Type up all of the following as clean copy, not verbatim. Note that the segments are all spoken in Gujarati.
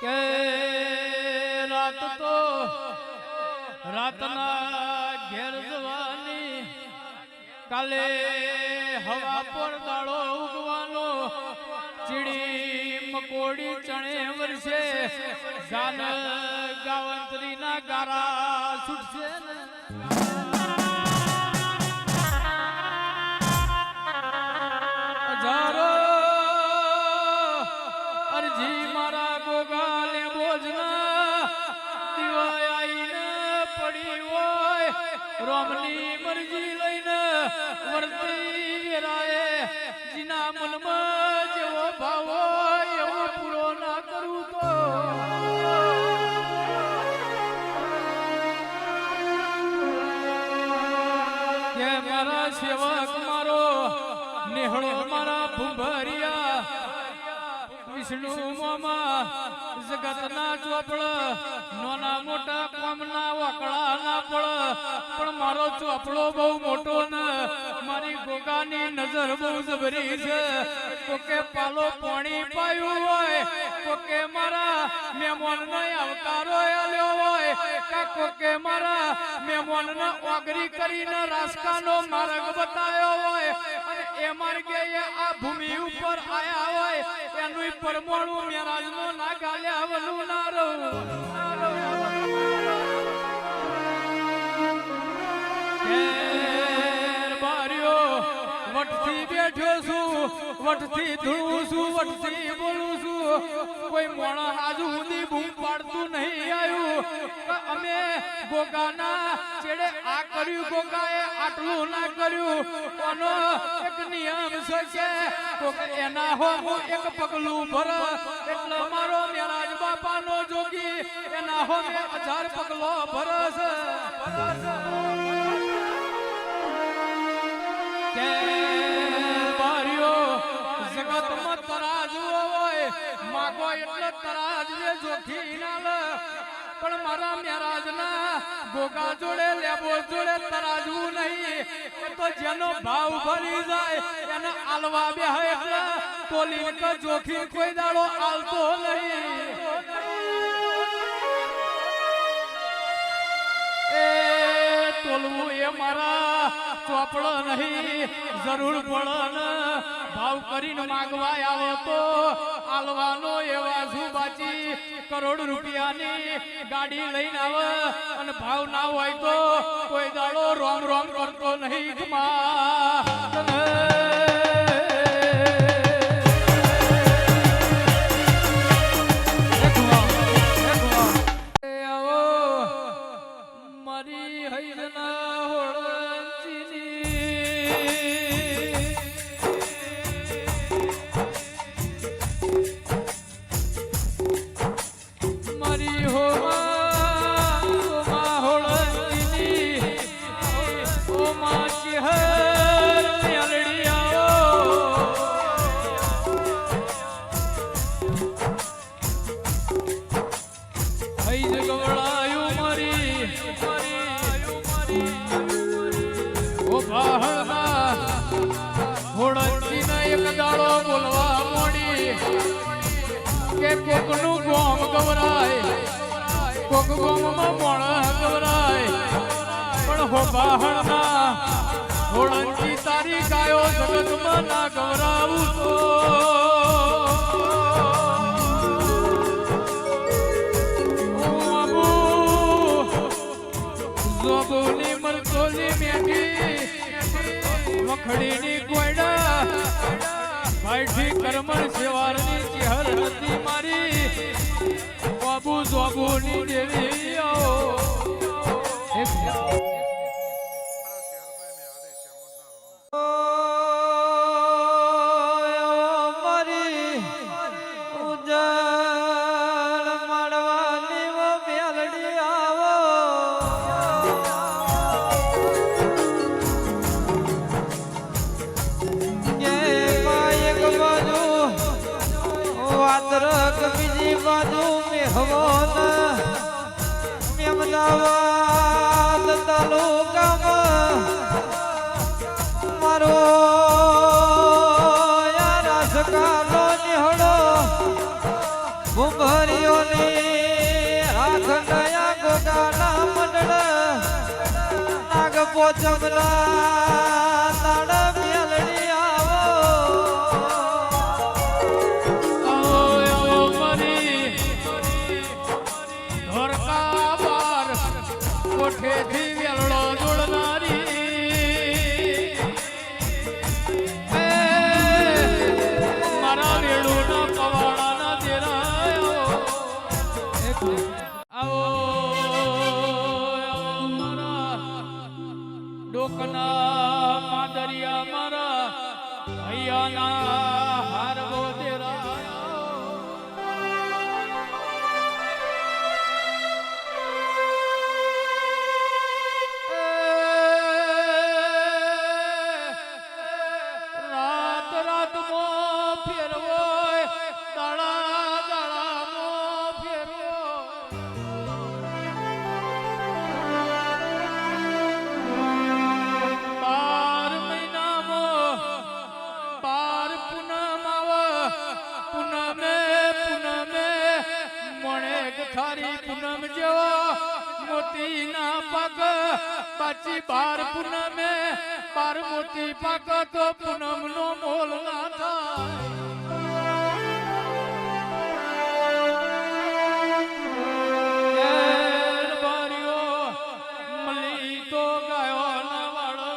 કે રાત તો રાતના ઘેર જવાની કાલે હવા પર દાડો ઉગવાનો ચીડી મકોડી ચણે વરસે જાન ગાવંત્રીના ગારા છૂટશે ને હજારો અરજી મારા ગોગાલે બોજના દિવાય આઈને પડી હોય રોમની મરજી લઈને વર્તી વેરાએ જીના મનમાં જેવો ભાવ હોય એવો પૂરો ના કરું તો કે મારા સેવક મારો નેહળો મારા ભૂંભરિયા વિષ્ણુ મોમાં જગતના ચોપડ નાના મોટા કોમના વકળા ના પડ પણ મારો ચોપડો બહુ મોટો ને મારી ગોગાની નજર બહુ જબરી છે કોકે પાલો પાણી પાયું હોય કોકે મારા મહેમાનને આવકારો આલ્યો હોય કા કોકે મારા મહેમાનને ઓગરી કરીને રાસ્કાનો માર્ગ બતાવ્યો હોય અને એ માર્ગે આ ભૂમિ ઉપર આયા હોય એનું પરમાણુ મેરાજનો ના ગાલ્યા વલું ના રહું વટથી બેઠો છું વટથી ધૂળું છું વટથી બોલું છું કોઈ મોણા આજુ સુધી બૂમ પાડતું નહીં આવ્યું અમે ગોગાના છેડે આ કર્યું ગોગાએ આટલું ના કર્યું કોનો એક નિયમ છે કે એના હો એક પગલું ભર એટલે મારો મેરાજ બાપાનો જોગી એના હો 1000 પગલો ભરસ કે જગતમાં તરાજુ હોય માગો એટલે તરાજ જે જોખી ના લે પણ મારા મહારાજના ગોગા જોડે લેબો જોડે તરાજવું નહીં એ તો જેનો ભાવ ભરી જાય એને આલવા બેહે એટલે તોલી કે જોખી કોઈ દાડો આલતો નહીં એ તોલવું એ મારા ચોપડો નહીં જરૂર પડે ભાવ કરીને માગવા આવે તો આલવાનો એવા સુબાચી કરોડ રૂપિયાની ગાડી લઈને આવે અને ભાવ ના હોય તો કોઈ દાડો રોમ રોમ કરતો નહીં મારી હૈરના કોકનું ગોમ ગવરાય કોક ગોમમાં મોણા ગવરાય પણ હો બાહણના હોળંકી તારી ગાયો જગતમાં ના ગવરાવું તો જોબુની મરચોલી મેઠી મખડીની કોયડા ભાઈઠી કરમર સેવારની ચહેર હતી મારી બાબુ જોબુની દેવી બીજી બાજુ મેહવાન મેમદાવાદ તાલુકામાં જમના તાળ મેલડી આવો આવો મારી ધોરકા બાર કોઠેથી વેલડો જોડનારી એ મારા વેડુના પવાડાના દેરાયો આવો મારા ડોકના માદરિયા મારા હૈયાના હારવો દેરાયો રાત રાત મો ફેરવો દાડા દાડા મો ફેરવો 12 મહિનામાં 12 પૂનમ આવે પૂનમે મણે થારી પૂનમ જેવો મોતી ના પાક પાછી 12 પૂનમે 12 મોતી પાક તો પૂનમ નો મોલ ના થાય બારીઓ મલી તો ગાયો ના વાળો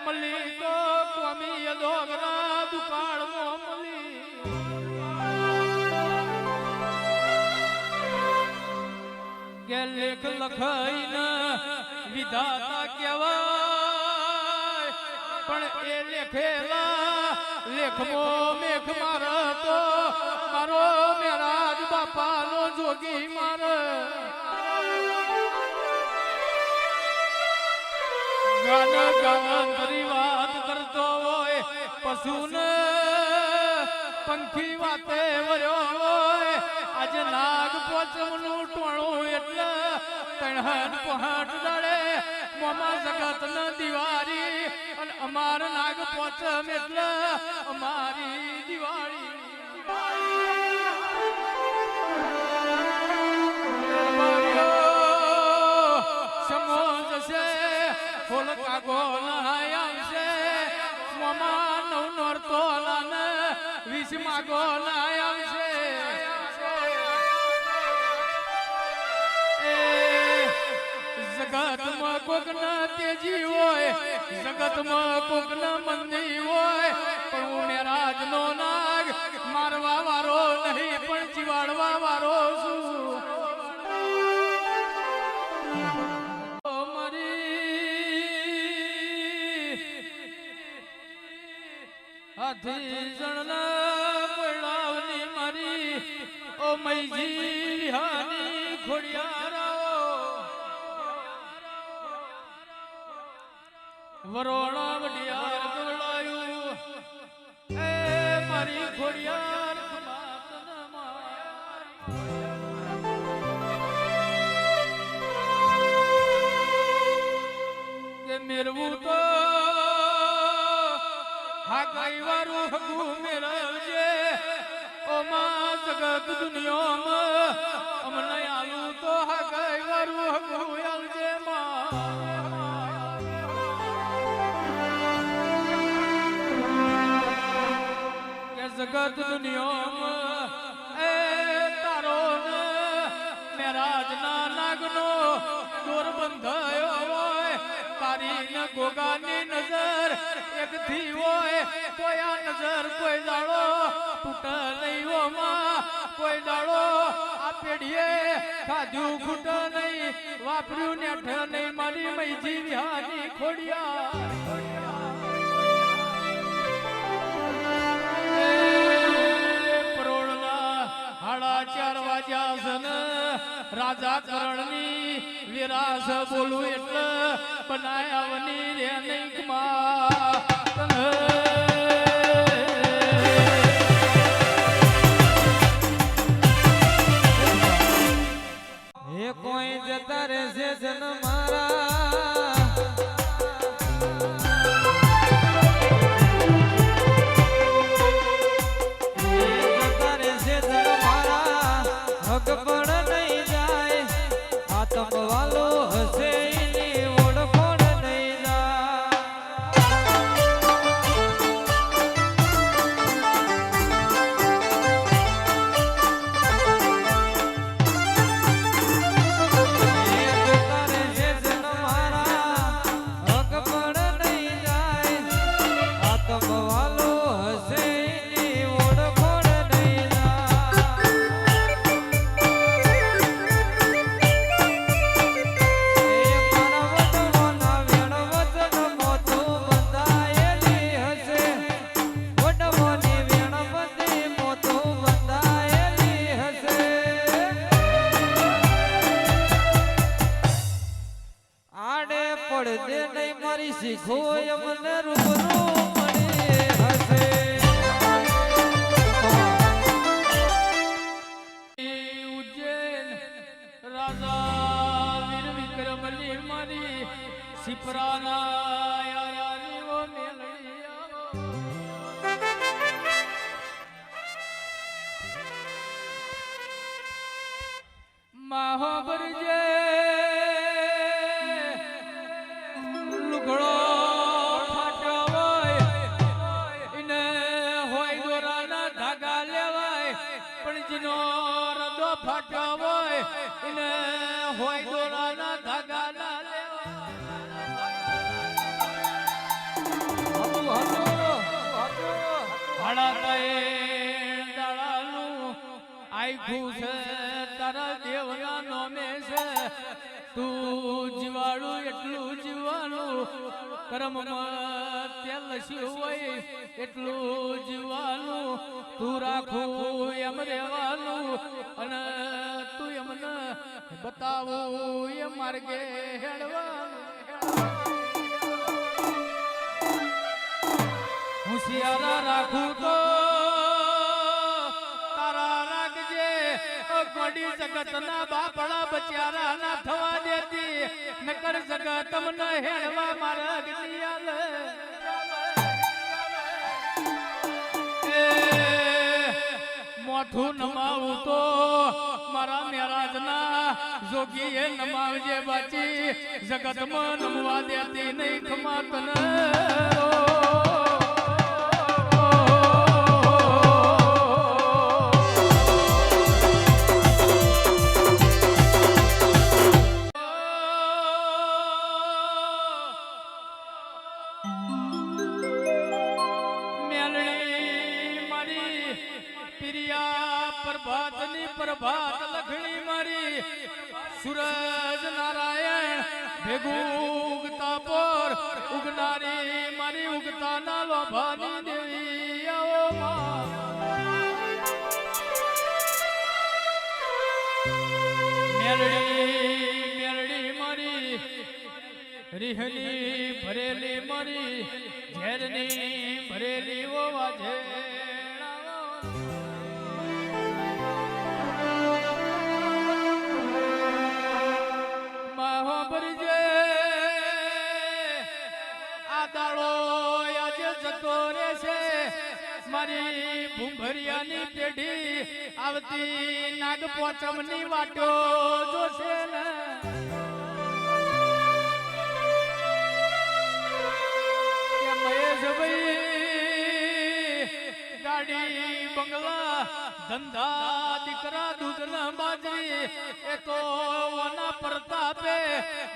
મલી તો કોમી દોગરા દુકાળ મો મલી કે લેખ લખાઈને વિધાતા કહેવાય પણ એ લેખેલા લેખમો મેઘ મારો તો મારો મેરાજ બાપાનો જોગી મારે ગાન ગાન કરી વાત કરતો હોય પશુને પંખી વાતે વર્યો હોય આજે નાગ પોચમનું ટોણું એટલે તણહન પહાટ ડાળે મોમાં જગત ન દિવાળી અને અમાર નાગ પોચમ એટલે અમારી દિવાળી સમો જશે ફૂલ કાગો નાય આવશે મોમાં નવ નોરતો લાને 20 માગો નાય આવશે જગતમાં કોક ના તેજી હોય જગતમાં કોક ના મંદી હોય પણ હું મેરાજ નો નાગ મારવા વાળો નહીં પણ જીવાડવા વાળો છું હાથી જણના પડાવની મારી ઓ મૈજી હાની ખોડિયારાઓ વરોણા વડિયાર દોડાયું એ મારી ખોડિયાર કે મેરવું તો હા કઈ વારું હકુ મેળવજે ઓ માં જગત દુનિયામાં અમને આલું તો હા કઈ વારું હકુ આલજે માં કે જગત દુનિયામાં એ તારો ને મેરાજ ના નાગનો દોર બંધાયો હોય તારી ને ગોગાની નજર એકથી હોય કોઈ આ નજર કોઈ દાડો તૂટ નહીં હો માં કોઈ દાડો આ પેઢીએ ખાધ્યું ખૂટ નહીં વાપર્યું નેઠ નહીં મારી મૈજી વિહાની ખોડિયા હાડા 4 વાગ્યા છે ને રાજા કરણની વિરાસ બોલું એટલે બનાયાવની રે નહીં માં હે કોઈ જતા રહેશે જન મારા હક પણ નહીં જાય આતમ વાલો હસે ની પડદે નહીં મારી શીખો એમને રૂબરૂ મળી હશે. ઉજ્જૈન રાજા વીર વિક્રમની મારી સિપરાના યારાની ઓ મેલડી આવો. મહાબરજે લુગડો ફાટ્યો હોય એને હોય દોરાના ધાગા લેવાય પણ જેનો રદો ફાટ્યો હોય એને હોય દોરાના ધાગા ના આખું છે તારા દેવના નોમે છે તું જીવાડું એટલું જીવાનું કર્મમાં તેલ લસ્યું હોય એટલું જીવાનું તું રાખું એમ રહેવાનું અને તું એમને બતાવું એ માર્ગે હેડવાનું. હોશિયારા રાખું તો કોડી જગત ના બાપડા બચારા ના થવા દેતી નકર જગત તમને હેડવા મારા ગિયાલ મોઠું નમાવું તો મારા મેરાજ ના જોગીએ નમાવજે બાચી જગતમાં નમવા દેતી નહીં ખમાત ન પ્રભાત લખણી મારી સૂરજ નારાયણ ભેગું ઉગતા પર ઉગનારી મારી ઉગતા ના લોભાની દેવી આવો મેલડી મારી રીહની ભરેલી મારી ઝેરની ભરેલી ઓ વાજે મારી ભૂંભરિયાની પેઢી આવતી નાગ પોચમની વાટો જોશે ને મહેશભાઈ ગાડી બંગલા ધંધા દીકરા દૂધના બાજરી એ તો વના પ્રતાપે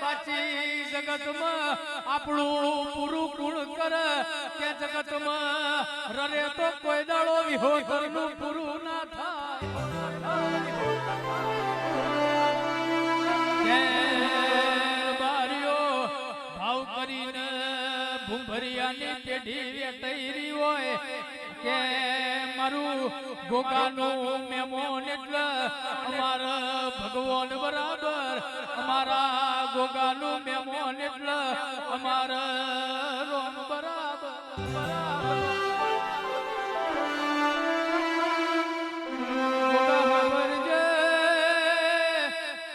બાચી જગતમાં આપણું પૂરું ગુણ કરે કે જગતમાં રરે તો કોઈ દાડો વિહોતરનું પૂરું ના થાય બારીઓ ભાવ કરીને ભૂંભરિયાની પેઢી વેટૈરી હોય કે મારું ગોગાનું મેમોન એટલે અમારા ભગવાન બરાબર અમારા ગોગાનું મેમોન એટલે અમારા રોમ બરાબર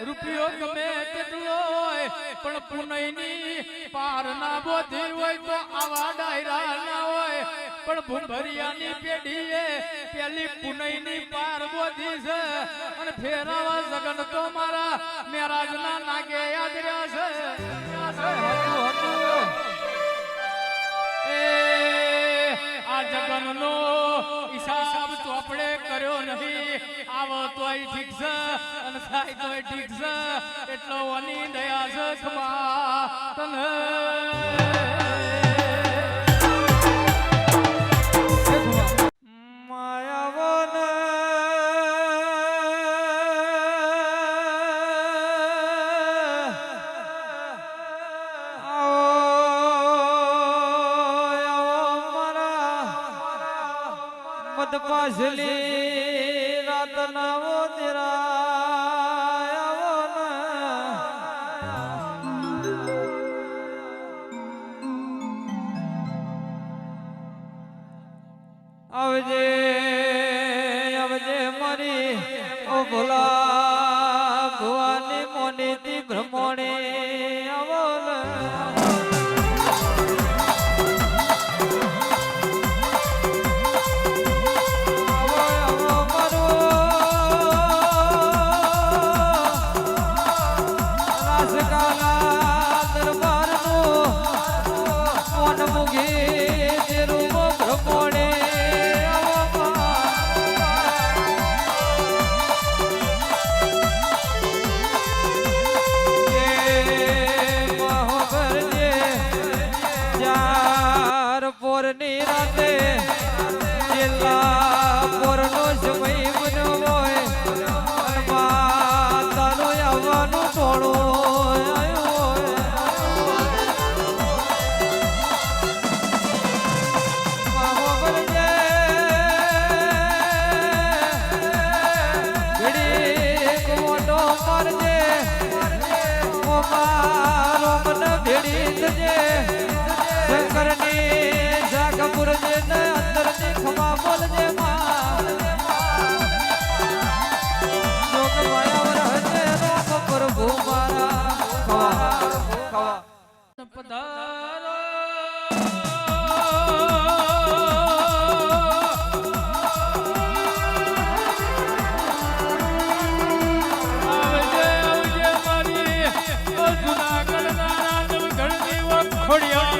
રૂપિયો ગમે તેટલો હોય પણ પુનઈની પાર ના બોધી હોય તો આવા ડાયરા ના હોય પણ ભૂંભરિયાની પેઢીએ પેલી પુનઈની પાર બોધી છે અને ફેરાવા જગન તો મારા મેરાજના નાગે યાદ રહ્યા છે આ જગનનો હિસાબ ચોપડે કર્યો નથી આવો તોય ઠીક છે અને થાય તોય ઠીક છે એટલો ઓની દયા છે ખમા તને પાછલી રાત નાવો તેરા આવજે આવજે મારી ઓ ભોલા ભુવાની મોનીતી ભ્રમણે આવો પોરની રાતે જેલા પોરનો સમય બન્યો હોય માતાનું આવવાનું ટોળું આવ્યું મોટો મારજે મારો મને ભેડી થજે શંકરની કપૂર જે ને અંદર ની ખમા બોલજે માં જોગ માયા રહજે રો કપૂર ભૂમારા ખવા પધારો આવજે આવજે મારી ઓ જુનાગઢ ના રાંધણ ઘરની વખોડિયા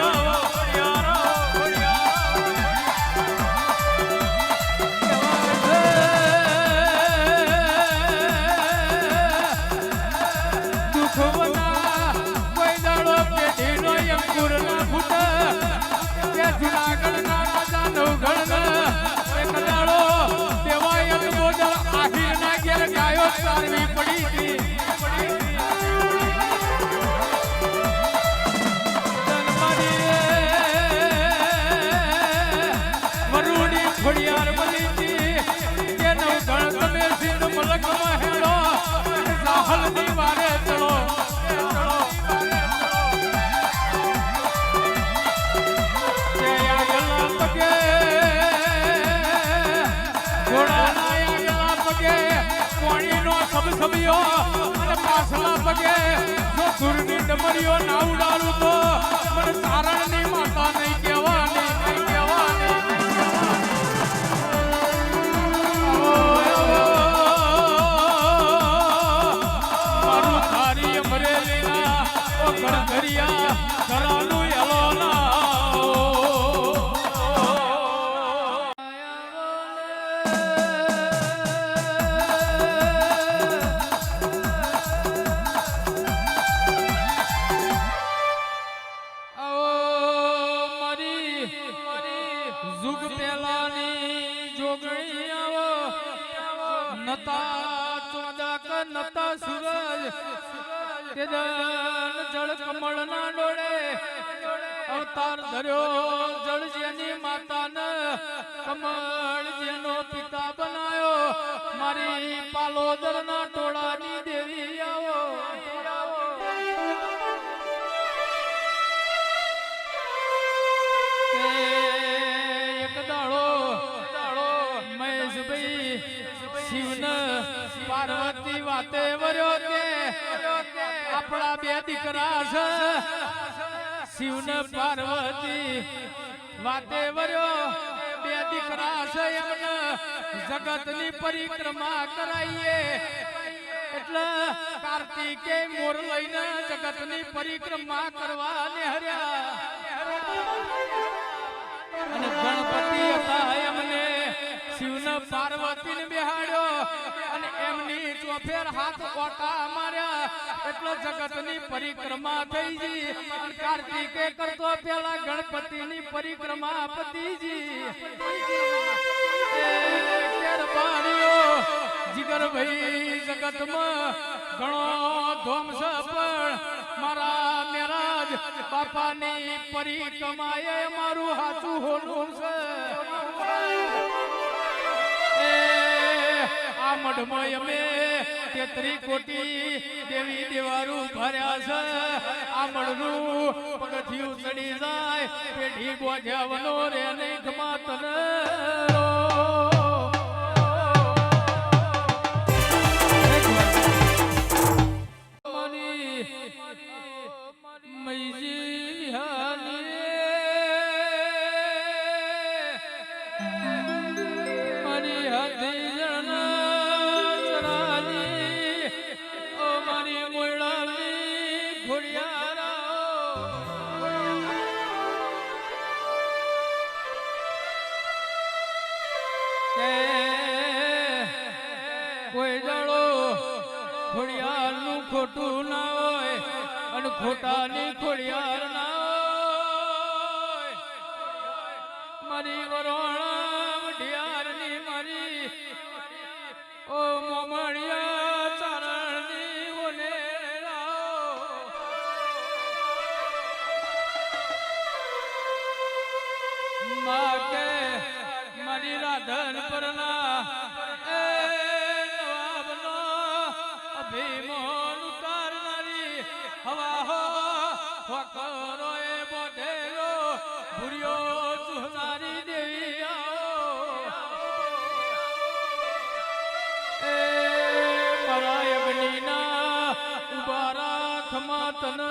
જુનાગઢ ના રાજા નવગઢ એક દાડો દેવાય બોદર આહિર ના ઘેર ગાયો ચારવી પડી હતી વરુડી ખોડિયાર બની હતી કે નવગઢ તમે સિંધ મલક માં હેડો સાહલ ની વારે ચલો સબિયો અને પાછલા પગે જો દુરની ડમરીઓ ના ઉડાડું તો મને તારણની માતા નહીં કહેવાની મારું તારી અમરેલીના ઓ ગણધરિયા ઘરાનું યલોના जुग पेलानी जोगणी आवो नता चौदा का नता सूरज तेदन जल कमल ना डोळे अवतार धर्यो जल जेनी माता न कमल जेनो पिता बनायो मारी पालोदर ना टोळानी देवी आवो શિવન પાર્વતી વાતે વર્યો કે આપણા બે દીકરા છે શિવન પાર્વતી વાતે વર્યો બે દીકરા છે એમને જગતની પરિક્રમા કરાઈએ એટલે કાર્તિકે મોર લઈને જગતની પરિક્રમા કરવા નિહર્યા અને ગણપતિ હતા એમને શિવને પાર્વતીને બેહાડ્યો અને એમની ચોફેર હાથ ઓટા માર્યા એટલે જગતની પરિક્રમા થઈ ગઈ કાર્તિકે કરતો પેલા ગણપતિની પરિક્રમા પતીજી જીગર ભાઈ જગતમાં ઘણો ધોમ છે પણ મારા મેરાજ બાપાની પરિક્રમાએ મારું હાચું હોનું છે આ મઢમાં અમે 33 કોટી દેવી દેવારું ભર્યા છે આ મઢનું પગથિયું ચડી જાય પેઢી ગોધ્યાવનો રે નહીં ગમાતન ખોટું ના હોય અને ખોટાની ખોડિયાર ના હોય મારી વરોણા વઢિયારની મારી ઓ મોમણિયા ચારણની ઓને માટે મારી રાધન પરના એ નવાબનો અભિમાન ઉતારનારી હવા હો ફકરો એ બોધેલો ભૂર્યો ચુહનારી દેવી આવો એ મારા અગ્નિના ઉભા રાખ માતન